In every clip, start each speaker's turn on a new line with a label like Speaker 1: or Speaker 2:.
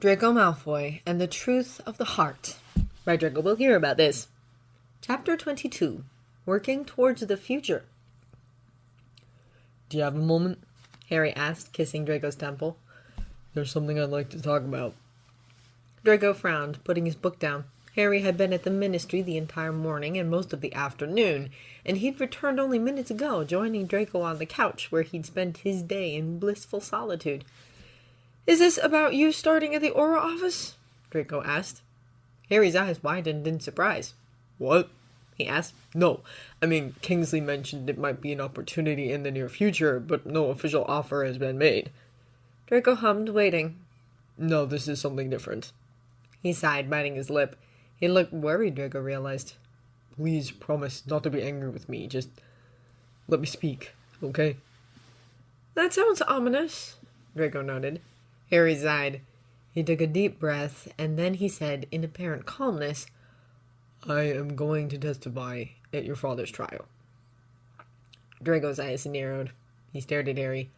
Speaker 1: Draco Malfoy and the Truth of the Heart by Draco. We'll hear about this. Chapter 22. Working Towards the Future.
Speaker 2: Do you have a moment?
Speaker 1: Harry asked, kissing Draco's temple.
Speaker 2: There's something I'd like to talk about.
Speaker 1: Draco frowned, putting his book down. Harry had been at the ministry the entire morning and most of the afternoon, and he'd returned only minutes ago, joining Draco on the couch, where he'd spent his day in blissful solitude. "Is this about you starting at the Aura office?" Draco asked. Harry's eyes widened in surprise.
Speaker 2: What?
Speaker 1: He asked.
Speaker 2: No, I mean, Kingsley mentioned it might be an opportunity in the near future, but no official offer has been made.
Speaker 1: Draco hummed, waiting.
Speaker 2: No, this is something different.
Speaker 1: He sighed, biting his lip. He looked worried, Draco realized.
Speaker 2: Please promise not to be angry with me. Just let me speak, okay?
Speaker 1: That sounds ominous, Draco noted. Harry sighed. He took a deep breath, and then he said, in apparent calmness,
Speaker 2: I am going to testify at your father's trial.
Speaker 1: Draco's eyes narrowed. He stared at Harry.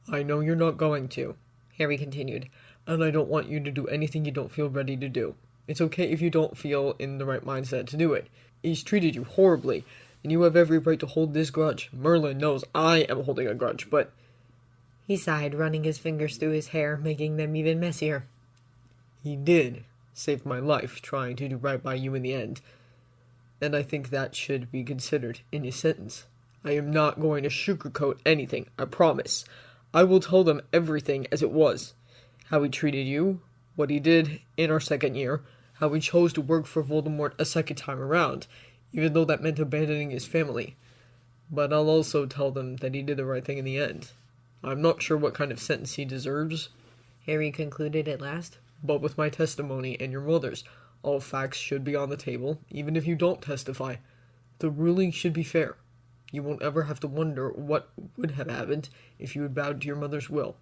Speaker 2: I know you're not going to,
Speaker 1: Harry continued,
Speaker 2: and I don't want you to do anything you don't feel ready to do. It's okay if you don't feel in the right mindset to do it. He's treated you horribly, and you have every right to hold this grudge. Merlin knows I am holding a grudge, but...
Speaker 1: He sighed, running his fingers through his hair, making them even messier.
Speaker 2: He did save my life, trying to do right by you in the end. And I think that should be considered in his sentence. I am not going to sugarcoat anything, I promise. I will tell them everything as it was. How he treated you, what he did in our second year, how he chose to work for Voldemort a second time around, even though that meant abandoning his family. But I'll also tell them that he did the right thing in the end. I'm not sure what kind of sentence he deserves,
Speaker 1: Harry concluded at last.
Speaker 2: But with my testimony and your mother's, all facts should be on the table, even if you don't testify. The ruling should be fair. You won't ever have to wonder what would have happened if you had bowed to your mother's will.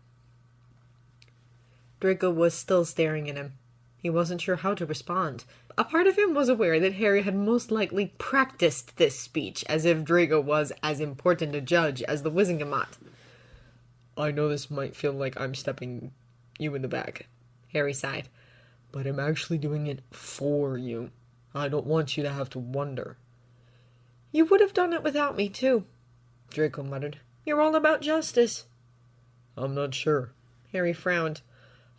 Speaker 1: Draco was still staring at him. He wasn't sure how to respond. A part of him was aware that Harry had most likely practiced this speech, as if Draco was as important a judge as the Wizengamot.
Speaker 2: I know this might feel like I'm stepping you in the back,
Speaker 1: Harry sighed,
Speaker 2: but I'm actually doing it for you. I don't want you to have to wonder.
Speaker 1: You would have done it without me, too, Draco muttered. You're all about justice.
Speaker 2: I'm not sure.
Speaker 1: Harry frowned.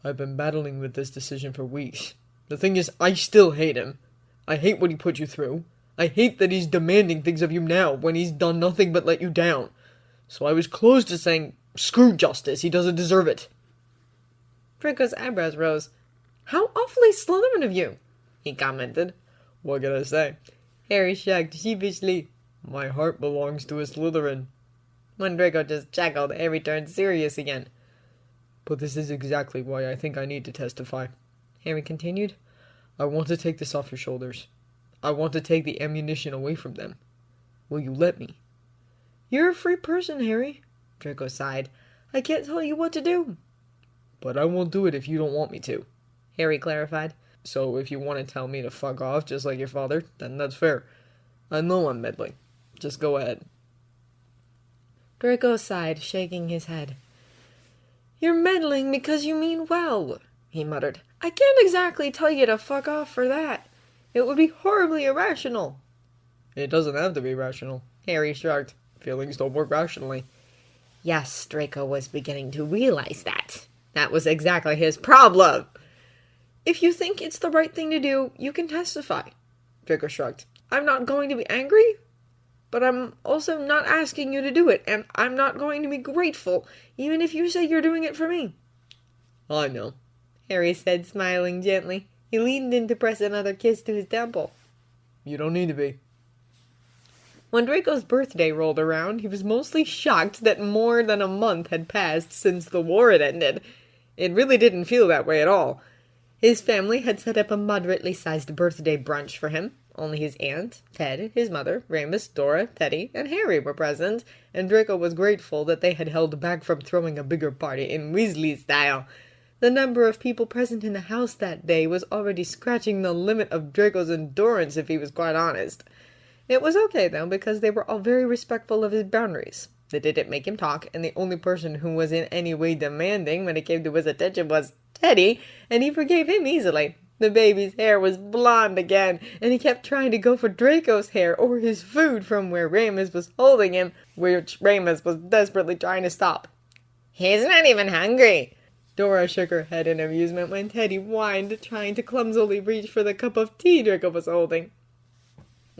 Speaker 2: I've been battling with this decision for weeks. The thing is, I still hate him. I hate what he put you through. I hate that he's demanding things of you now, when he's done nothing but let you down. So I was close to saying, screw justice, he doesn't deserve it.
Speaker 1: Draco's eyebrows rose. How awfully Slytherin of you, he commented.
Speaker 2: What can I say?
Speaker 1: Harry shrugged sheepishly.
Speaker 2: My heart belongs to a Slytherin.
Speaker 1: When Draco just chuckled, Harry turned serious again.
Speaker 2: But this is exactly why I think I need to testify, Harry continued. I want to take this off your shoulders. I want to take the ammunition away from them. Will you let me?
Speaker 1: You're a free person, Harry, Draco sighed. I can't tell you what to do.
Speaker 2: But I won't do it if you don't want me to,
Speaker 1: Harry clarified.
Speaker 2: So if you want to tell me to fuck off just like your father, then that's fair. I know I'm meddling. Just go ahead.
Speaker 1: Draco sighed, shaking his head. You're meddling because you mean well, he muttered. I can't exactly tell you to fuck off for that. It would be horribly irrational.
Speaker 2: It doesn't have to be rational,
Speaker 1: Harry shrugged.
Speaker 2: Feelings don't work rationally.
Speaker 1: Yes, Draco was beginning to realize that. That was exactly his problem. If you think it's the right thing to do, you can testify, Draco shrugged. I'm not going to be angry, but I'm also not asking you to do it, and I'm not going to be grateful, even if you say you're doing it for me.
Speaker 2: I know,
Speaker 1: Harry said, smiling gently. He leaned in to press another kiss to his temple.
Speaker 2: You don't need to be.
Speaker 1: When Draco's birthday rolled around, he was mostly shocked that more than a month had passed since the war had ended. It really didn't feel that way at all. His family had set up a moderately sized birthday brunch for him. Only his aunt, Ted, his mother, Remus, Dora, Teddy, and Harry were present, and Draco was grateful that they had held back from throwing a bigger party in Weasley style. The number of people present in the house that day was already scratching the limit of Draco's endurance, if he was quite honest. It was okay, though, because they were all very respectful of his boundaries. That didn't make him talk, and the only person who was in any way demanding when it came to his attention was Teddy, and he forgave him easily. The baby's hair was blonde again, and he kept trying to go for Draco's hair or his food from where Remus was holding him, which Remus was desperately trying to stop. "He's not even hungry." Dora shook her head in amusement when Teddy whined, trying to clumsily reach for the cup of tea Draco was holding.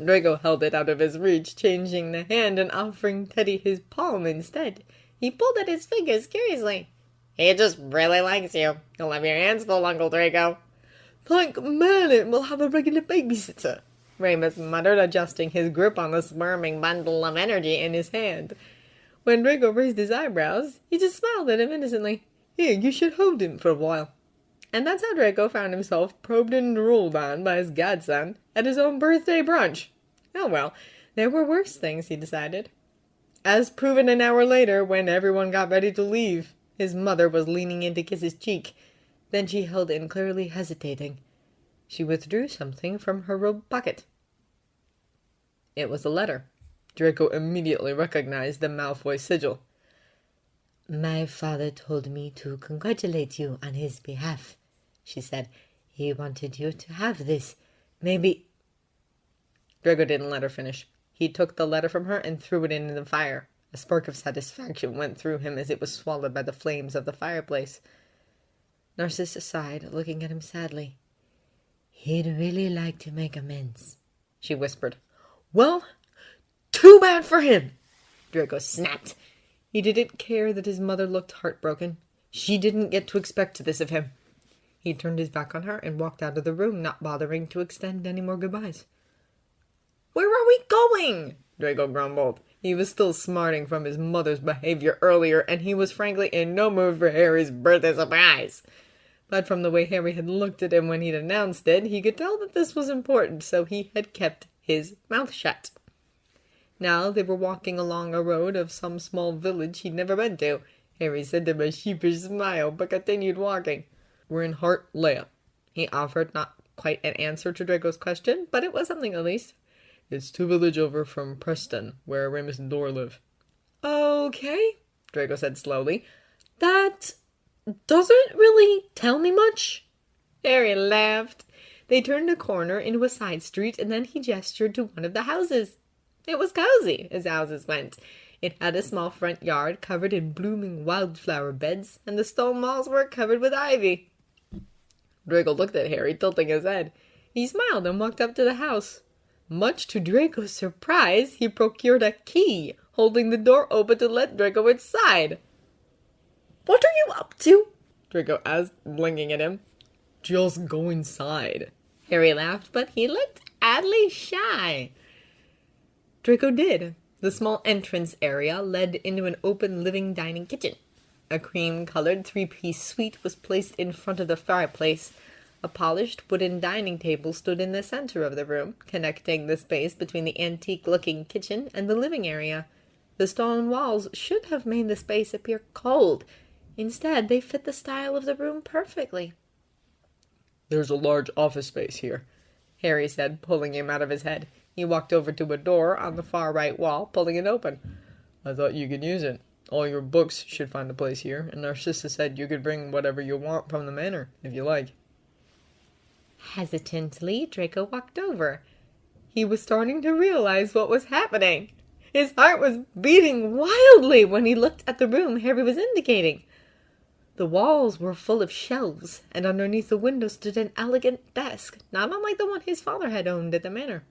Speaker 1: Draco held it out of his reach, changing the hand and offering Teddy his palm instead. He pulled at his fingers curiously. "He just really likes you. You'll have your hands full, Uncle Draco."
Speaker 2: "Thank Merlin, we'll have a regular babysitter,"
Speaker 1: Remus muttered, adjusting his grip on the squirming bundle of energy in his hand. When Draco raised his eyebrows, he just smiled at him innocently.
Speaker 2: "Here, you should hold him for a while."
Speaker 1: And that's how Draco found himself probed and ruled on by his godson at his own birthday brunch. Oh well, there were worse things, he decided. As proven an hour later, when everyone got ready to leave, his mother was leaning in to kiss his cheek. Then she held in, clearly hesitating. She withdrew something from her robe pocket. It was a letter. Draco immediately recognized the Malfoy sigil.
Speaker 3: "My father told me to congratulate you on his behalf," she said. "He wanted you to have this. Maybe—"
Speaker 1: Draco didn't let her finish. He took the letter from her and threw it in the fire. A spark of satisfaction went through him as it was swallowed by the flames of the fireplace. Narcissa sighed, looking at him sadly.
Speaker 3: "He'd really like to make amends,"
Speaker 1: she whispered.
Speaker 2: "Well, too bad for him,"
Speaker 1: Draco snapped. He didn't care that his mother looked heartbroken. She didn't get to expect this of him. He turned his back on her and walked out of the room, not bothering to extend any more goodbyes. "Where are we going?" Draco grumbled. He was still smarting from his mother's behavior earlier, and he was frankly in no mood for Harry's birthday surprise. But from the way Harry had looked at him when he'd announced it, he could tell that this was important, so he had kept his mouth shut. Now they were walking along a road of some small village he'd never been to. Harry sent him a sheepish smile, but continued walking.
Speaker 2: "We're in Hart Leia."
Speaker 1: He offered not quite an answer to Draco's question, but it was something at least.
Speaker 2: "It's 2 villages over from Preston, where Remus and Dora live."
Speaker 1: "Okay," Draco said slowly. "That doesn't really tell me much." Harry laughed. They turned a corner into a side street, and then he gestured to one of the houses. It was cozy, as houses went. It had a small front yard covered in blooming wildflower beds, and the stone walls were covered with ivy. Draco looked at Harry, tilting his head. He smiled and walked up to the house. Much to Draco's surprise, he procured a key, holding the door open to let Draco inside. "What are you up to?" Draco asked, blinking at him.
Speaker 2: "Just go inside."
Speaker 1: Harry laughed, but he looked oddly shy. Draco did. The small entrance area led into an open living dining kitchen. A cream-colored 3-piece suite was placed in front of the fireplace. A polished wooden dining table stood in the center of the room, connecting the space between the antique-looking kitchen and the living area. The stone walls should have made the space appear cold. Instead, they fit the style of the room perfectly.
Speaker 2: "There's a large office space here,"
Speaker 1: Harry said, pulling him out of his head. He walked over to a door on the far right wall, pulling it open.
Speaker 2: "I thought you could use it. All your books should find a place here, and Narcissa said you could bring whatever you want from the manor, if you like."
Speaker 1: Hesitantly, Draco walked over. He was starting to realize what was happening. His heart was beating wildly when he looked at the room Harry was indicating. The walls were full of shelves, and underneath the window stood an elegant desk, not unlike the one his father had owned at the manor.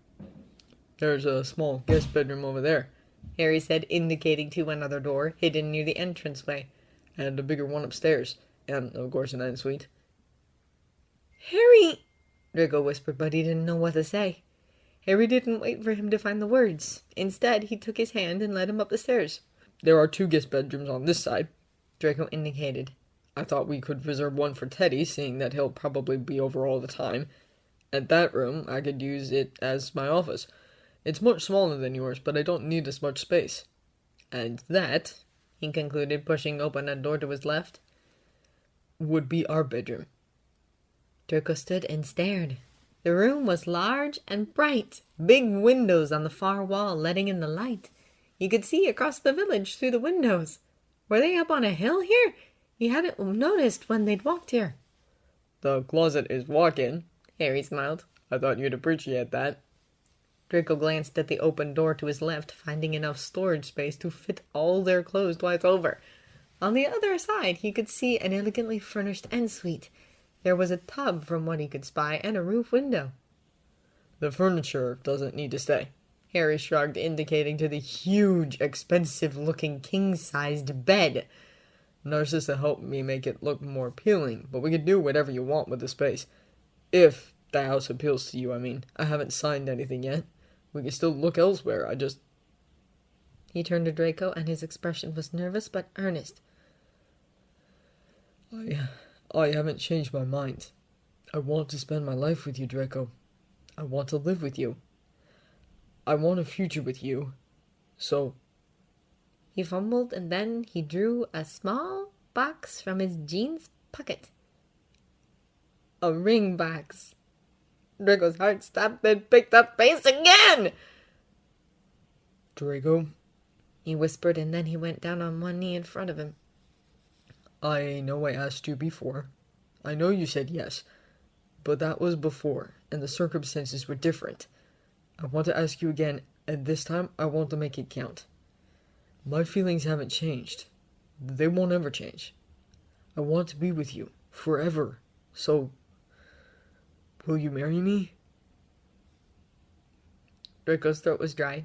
Speaker 2: "There's a small guest bedroom over there,"
Speaker 1: Harry said, indicating to another door hidden near the entranceway.
Speaker 2: "And a bigger one upstairs, and, of course, an ensuite."
Speaker 1: "Harry!" Draco whispered, but he didn't know what to say. Harry didn't wait for him to find the words. Instead, he took his hand and led him up the stairs.
Speaker 2: "There are 2 guest bedrooms on this side,"
Speaker 1: Draco indicated.
Speaker 2: "I thought we could reserve one for Teddy, seeing that he'll probably be over all the time. And that room, I could use it as my office. It's much smaller than yours, but I don't need as much space.
Speaker 1: And that," he concluded, pushing open a door to his left,
Speaker 2: "would be our bedroom."
Speaker 1: Draco stood and stared. The room was large and bright, big windows on the far wall letting in the light. He could see across the village through the windows. Were they up on a hill here? He hadn't noticed when they'd walked here.
Speaker 2: The closet is walk-in.
Speaker 1: Harry smiled.
Speaker 2: I thought you'd appreciate that.
Speaker 1: Draco glanced at the open door to his left, finding enough storage space to fit all their clothes twice over. On the other side, he could see an elegantly furnished ensuite. There was a tub from what he could spy, and a roof window.
Speaker 2: The furniture doesn't need to stay.
Speaker 1: Harry shrugged, indicating to the huge, expensive-looking king-sized bed.
Speaker 2: Narcissa helped me make it look more appealing, but we can do whatever you want with the space. If the house appeals to you, I mean. I haven't signed anything yet. We can still look elsewhere,
Speaker 1: He turned to Draco, and his expression was nervous but earnest.
Speaker 2: I haven't changed my mind. I want to spend my life with you, Draco. I want to live with you. I want a future with you. So...
Speaker 1: He fumbled, and then he drew a small box from his jeans pocket. A ring box. Draco's heart stopped, then picked up pace again.
Speaker 2: Draco,
Speaker 1: he whispered, and then he went down on one knee in front of him.
Speaker 2: I know I asked you before. I know you said yes. But that was before, and the circumstances were different. I want to ask you again, and this time I want to make it count. My feelings haven't changed. They won't ever change. I want to be with you, forever. So, will you marry me?
Speaker 1: Draco's throat was dry.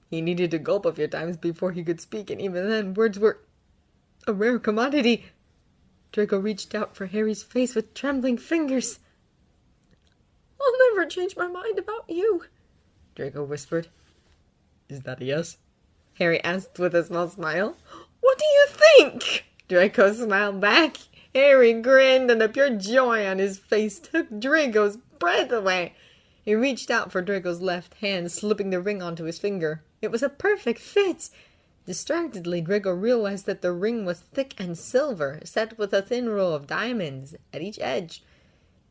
Speaker 1: He needed to gulp a few times before he could speak, and even then, words were a rare commodity. Draco reached out for Harry's face with trembling fingers. I'll never change my mind about you, Draco whispered.
Speaker 2: Is that a yes?
Speaker 1: Harry asked with a small smile. What do you think? Draco smiled back. Harry grinned, and the pure joy on his face took Draco's breath away. He reached out for Draco's left hand, slipping the ring onto his finger. It was a perfect fit. Distractedly, Draco realized that the ring was thick and silver, set with a thin row of diamonds at each edge.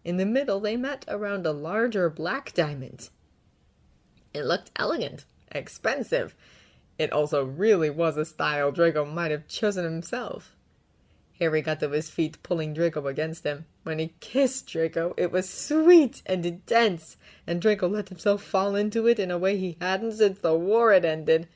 Speaker 1: In the middle, they met around a larger black diamond. It looked elegant, expensive. It also really was a style Draco might have chosen himself. Harry got to his feet, pulling Draco against him. When he kissed Draco, it was sweet and intense, and Draco let himself fall into it in a way he hadn't since the war had ended.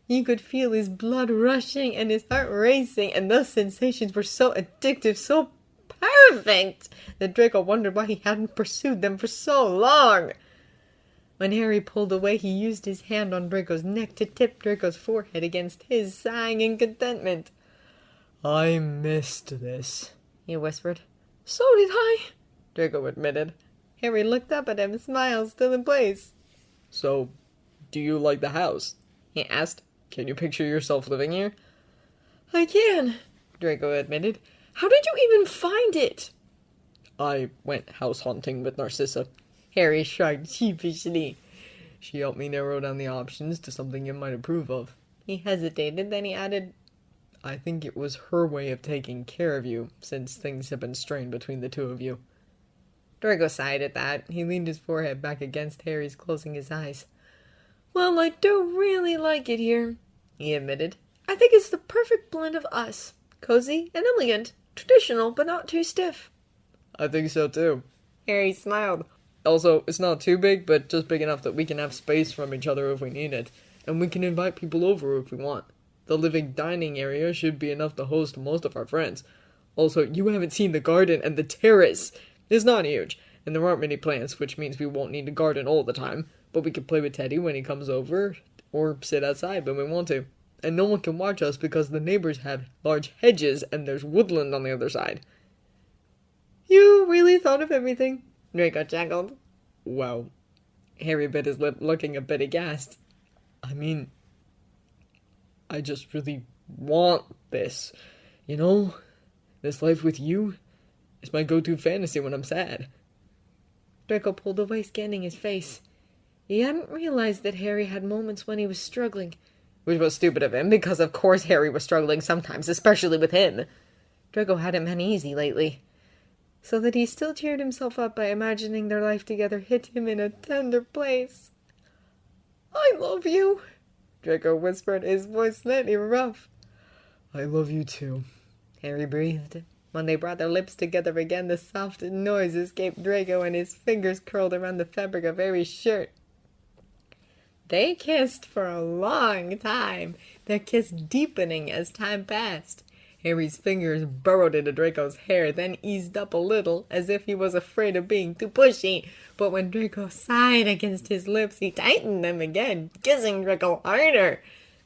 Speaker 1: You could feel his blood rushing and his heart racing, and those sensations were so addictive, so perfect, that Draco wondered why he hadn't pursued them for so long. When Harry pulled away, he used his hand on Draco's neck to tip Draco's forehead against his, sighing in contentment.
Speaker 2: I missed this,
Speaker 1: he whispered. So did I, Draco admitted. Harry looked up at him, smile still in place.
Speaker 2: So, do you like the house?
Speaker 1: He asked.
Speaker 2: Can you picture yourself living here?
Speaker 1: I can, Draco admitted. How did you even find it?
Speaker 2: I went house hunting with Narcissa.
Speaker 1: Harry shrugged sheepishly.
Speaker 2: She helped me narrow down the options to something you might approve of.
Speaker 1: He hesitated, then he added,
Speaker 2: I think it was her way of taking care of you, since things have been strained between the two of you.
Speaker 1: Draco sighed at that. He leaned his forehead back against Harry's, closing his eyes. Well, I do really like it here, he admitted. I think it's the perfect blend of us. Cozy and elegant. Traditional, but not too stiff.
Speaker 2: I think so too.
Speaker 1: Harry smiled.
Speaker 2: Also, it's not too big, but just big enough that we can have space from each other if we need it. And we can invite people over if we want. The living dining area should be enough to host most of our friends. Also, you haven't seen the garden and the terrace. It's not huge, and there aren't many plants, which means we won't need to garden all the time. But we can play with Teddy when he comes over, or sit outside when we want to. And no one can watch us because the neighbors have large hedges and there's woodland on the other side.
Speaker 1: You really thought of everything, Draco chuckled.
Speaker 2: Well,
Speaker 1: Harry bit his lip, looking a bit aghast.
Speaker 2: I mean, I just really want this. You know? This life with you is my go-to fantasy when I'm sad.
Speaker 1: Draco pulled away, scanning his face. He hadn't realized that Harry had moments when he was struggling. Which was stupid of him, because of course Harry was struggling sometimes, especially with him. Draco hadn't been easy lately. So that he still cheered himself up by imagining their life together hit him in a tender place. I love you, Draco whispered, his voice slightly rough.
Speaker 2: I love you too,
Speaker 1: Harry breathed. When they brought their lips together again, the soft noise escaped Draco and his fingers curled around the fabric of Harry's shirt. They kissed for a long time, their kiss deepening as time passed. Harry's fingers burrowed into Draco's hair, then eased up a little, as if he was afraid of being too pushy. But when Draco sighed against his lips, he tightened them again, kissing Draco harder.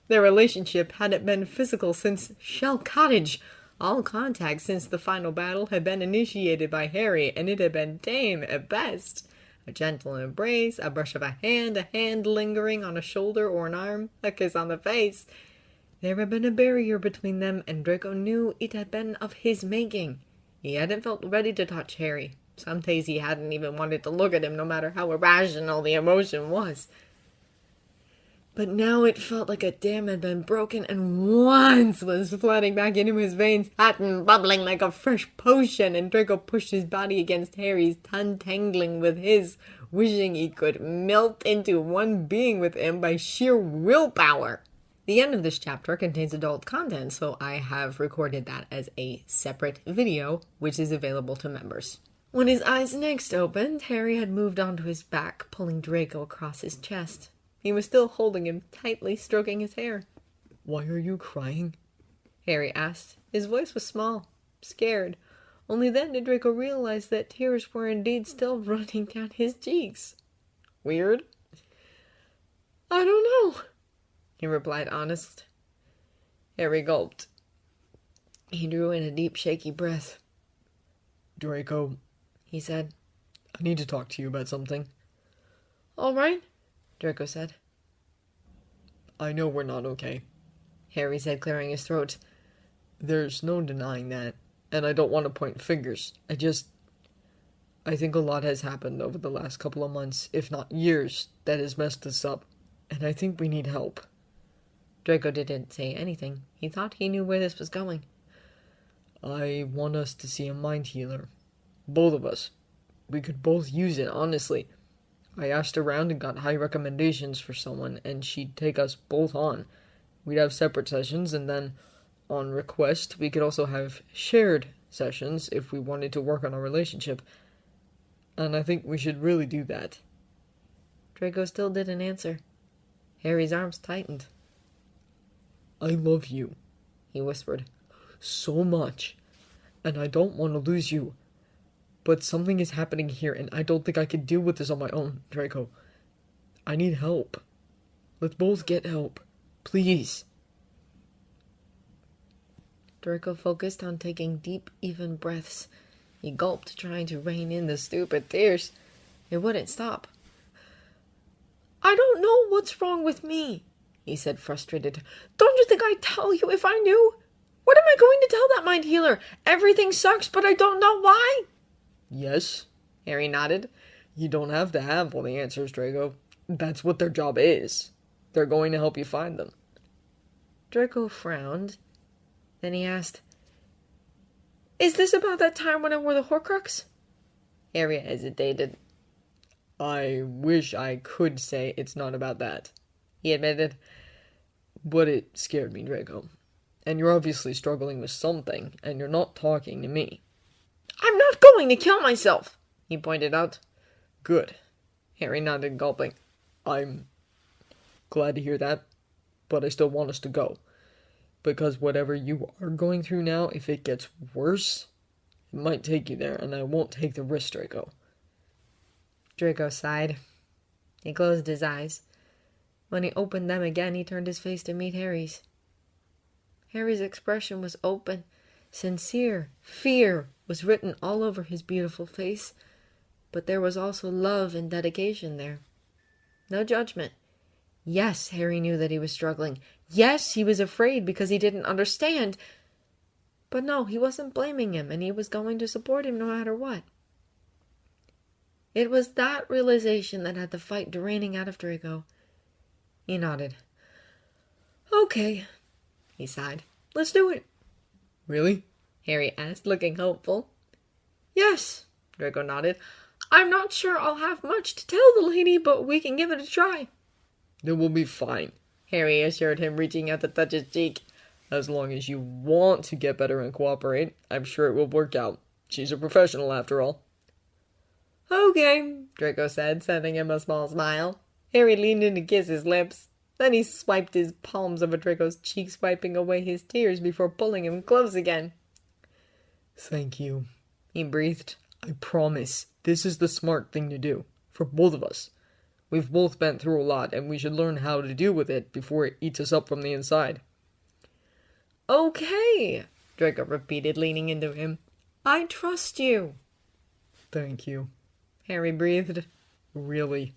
Speaker 1: Their relationship hadn't been physical since Shell Cottage. All contact since the final battle had been initiated by Harry, and it had been tame at best. A gentle embrace, a brush of a hand lingering on a shoulder or an arm, a kiss on the face. There had been a barrier between them, and Draco knew it had been of his making. He hadn't felt ready to touch Harry. Some days he hadn't even wanted to look at him, no matter how irrational the emotion was. But now it felt like a dam had been broken and once was flooding back into his veins, hot and bubbling like a fresh potion, and Draco pushed his body against Harry's, tongue tangling with his, wishing he could melt into one being with him by sheer willpower. The end of this chapter contains adult content, so I have recorded that as a separate video, which is available to members. When his eyes next opened, Harry had moved onto his back, pulling Draco across his chest. He was still holding him, tightly stroking his hair.
Speaker 2: Why are you crying?
Speaker 1: Harry asked. His voice was small, scared. Only then did Draco realize that tears were indeed still running down his cheeks.
Speaker 2: Weird?
Speaker 1: I don't know, he replied, honest. Harry gulped. He drew in a deep, shaky breath.
Speaker 2: Draco,
Speaker 1: he said,
Speaker 2: I need to talk to you about something.
Speaker 1: All right, Draco said.
Speaker 2: I know we're not okay,
Speaker 1: Harry said, clearing his throat.
Speaker 2: There's no denying that, and I don't want to point fingers. I think a lot has happened over the last couple of months, if not years, that has messed us up, and I think we need help.
Speaker 1: Draco didn't say anything. He thought he knew where this was going.
Speaker 2: I want us to see a mind healer. Both of us. We could both use it, honestly. I asked around and got high recommendations for someone, and she'd take us both on. We'd have separate sessions, and then, on request, we could also have shared sessions if we wanted to work on our relationship. And I think we should really do that.
Speaker 1: Draco still didn't answer. Harry's arms tightened.
Speaker 2: I love you,
Speaker 1: he whispered.
Speaker 2: So much. And I don't want to lose you. But something is happening here, and I don't think I can deal with this on my own, Draco. I need help. Let's both get help. Please.
Speaker 1: Draco focused on taking deep, even breaths. He gulped, trying to rein in the stupid tears. It wouldn't stop. I don't know what's wrong with me, he said, frustrated. Don't you think I'd tell you if I knew? What am I going to tell that mind healer? Everything sucks, but I don't know why.
Speaker 2: Yes,
Speaker 1: Harry nodded.
Speaker 2: You don't have to have all the answers, Draco. That's what their job is. They're going to help you find them.
Speaker 1: Draco frowned. Then he asked, Is this about that time when I wore the Horcrux? Harry hesitated.
Speaker 2: I wish I could say it's not about that,
Speaker 1: he admitted.
Speaker 2: But it scared me, Draco. And you're obviously struggling with something, and you're not talking to me.
Speaker 1: I'm not going to kill myself, he pointed out.
Speaker 2: Good.
Speaker 1: Harry nodded, gulping.
Speaker 2: I'm glad to hear that, but I still want us to go. Because whatever you are going through now, if it gets worse, it might take you there, and I won't take the risk, Draco.
Speaker 1: Draco sighed. He closed his eyes. When he opened them again, he turned his face to meet Harry's. Harry's expression was open, sincere. Fear was written all over his beautiful face, but there was also love and dedication there. No judgment. Yes, Harry knew that he was struggling. Yes, he was afraid because he didn't understand. But no, he wasn't blaming him, and he was going to support him no matter what. It was that realization that had the fight draining out of Draco. He nodded. Okay, he sighed. Let's do it.
Speaker 2: Really?
Speaker 1: Harry asked, looking hopeful. Yes, Draco nodded. I'm not sure I'll have much to tell the lady, but we can give it a try.
Speaker 2: It will be fine.
Speaker 1: Harry assured him, reaching out to touch his cheek.
Speaker 2: As long as you want to get better and cooperate, I'm sure it will work out. She's a professional after all.
Speaker 1: Okay, Draco said, sending him a small smile. Harry leaned in to kiss his lips. Then he swiped his palms over Draco's cheeks, wiping away his tears before pulling him close again.
Speaker 2: Thank you,
Speaker 1: he breathed.
Speaker 2: I promise this is the smart thing to do, for both of us. We've both been through a lot, and we should learn how to deal with it before it eats us up from the inside.
Speaker 1: Okay, Draco repeated, leaning into him. I trust you.
Speaker 2: Thank you,
Speaker 1: Harry breathed.
Speaker 2: Really.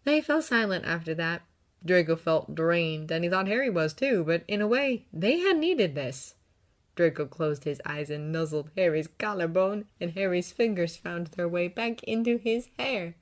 Speaker 1: They fell silent after that. Draco felt drained, and he thought Harry was too, but in a way, they had needed this. Draco closed his eyes and nuzzled Harry's collarbone, and Harry's fingers found their way back into his hair.